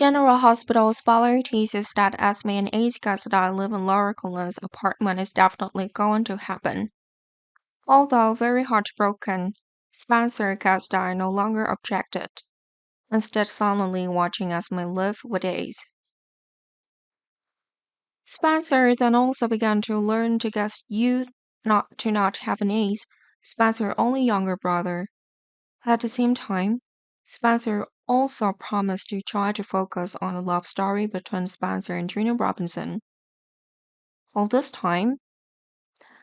General Hospital's thesis that Esme and Ace Cassidy live in Laura Cullen's apartment is definitely going to happen. Although very heartbroken, Spencer Cassidy no longer objected, instead silently watching Esme live with Ace. Spencer then also began to learn to get used not have an Ace, Spencer's only younger brother. At the same time, Spencer also promised to try to focus on a love story between Spencer and Trina Robinson. All this time,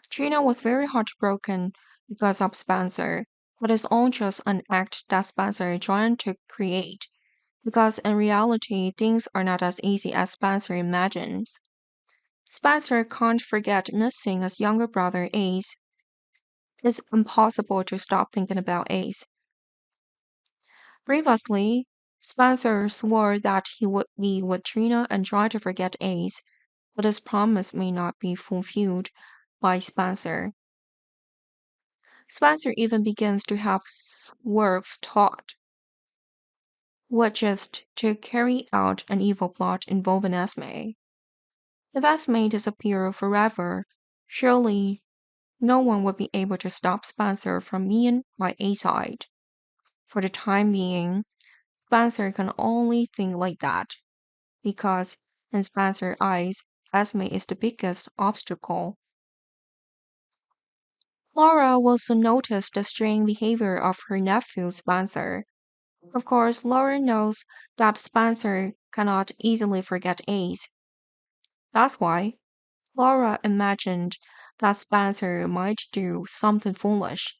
Trina was very heartbroken because of Spencer, but it's all just an act that Spencer is trying to create, because in reality, things are not as easy as Spencer imagines. Spencer can't forget missing his younger brother Ace. It's impossible to stop thinking about Ace. Previously, Spencer swore that he would be with Trina and try to forget Ace, but his promise may not be fulfilled by Spencer. Spencer even begins to have swerves taught, which is to carry out an evil plot involving Esme. If Esme disappears forever, surely no one would be able to stop Spencer from being by Ace's side. For the time being, Spencer can only think like that, because in Spencer's eyes, Esme is the biggest obstacle. Laura will soon notice the strange behavior of her nephew Spencer. Of course, Laura knows that Spencer cannot easily forget Ace. That's why Laura imagined that Spencer might do something foolish.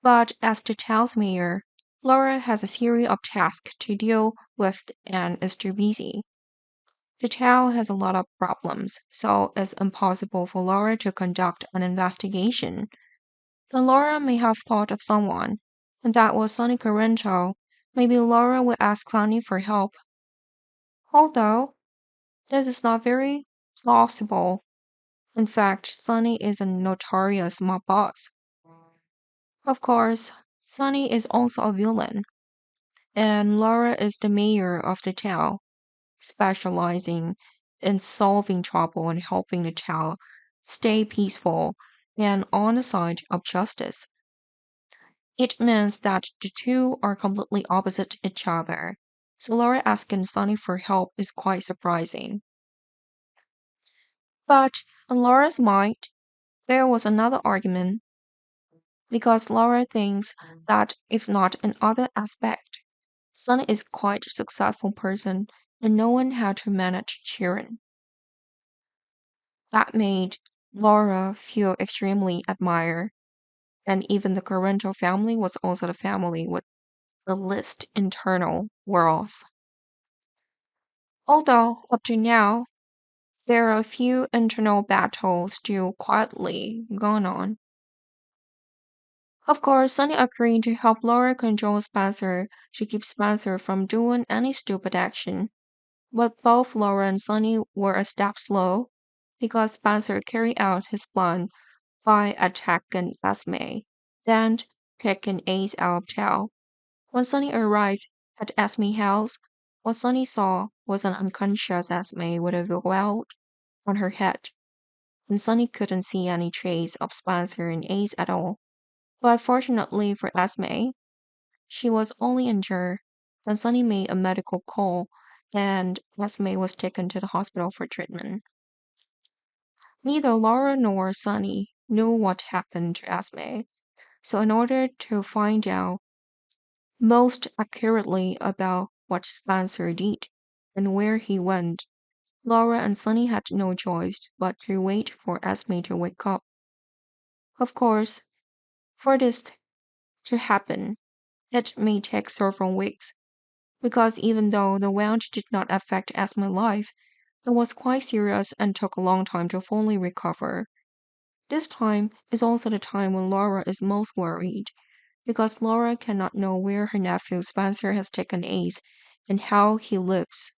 But as the town's mayor, Laura has a series of tasks to deal with and is too busy. The town has a lot of problems, so it's impossible for Laura to conduct an investigation. Then Laura may have thought of someone, and that was Sonny Corrento. Maybe Laura will ask Sonny for help. Although, this is not very plausible. In fact, Sonny is a notorious mob boss. Of course, Sonny is also a villain, and Laura is the mayor of the town, specializing in solving trouble and helping the town stay peaceful and on the side of justice. It means that the two are completely opposite each other. So Laura asking Sonny for help is quite surprising. But in Laura's mind, there was another argument because Laura thinks that if not in other aspect, Sonny is quite a successful person and no one had to manage children. That made Laura feel extremely admired, and even the Corrento family was also the family with the least internal worlds. Although up to now, there are a few internal battles still quietly going on. Of course, Sunny agreed to help Laura control Spencer to keep Spencer from doing any stupid action. But both Laura and Sunny were a step slow because Spencer carried out his plan by attacking Esme, then kicking Ace out of town. When Sunny arrived at Esme's house, what Sunny saw was an unconscious Esme with a welt on her head, and Sunny couldn't see any trace of Spencer and Ace at all. But fortunately for Esme, she was only injured. Then Sunny made a medical call, and Esme was taken to the hospital for treatment. Neither Laura nor Sunny knew what happened to Esme, so in order to find out most accurately about what Spencer did and where he went, Laura and Sunny had no choice but to wait for Esme to wake up. Of course, for this to happen, it may take several weeks, because even though the wound did not affect Esme's life, it was quite serious and took a long time to fully recover. This time is also the time when Laura is most worried, because Laura cannot know where her nephew Spencer has taken Ace and how he lives.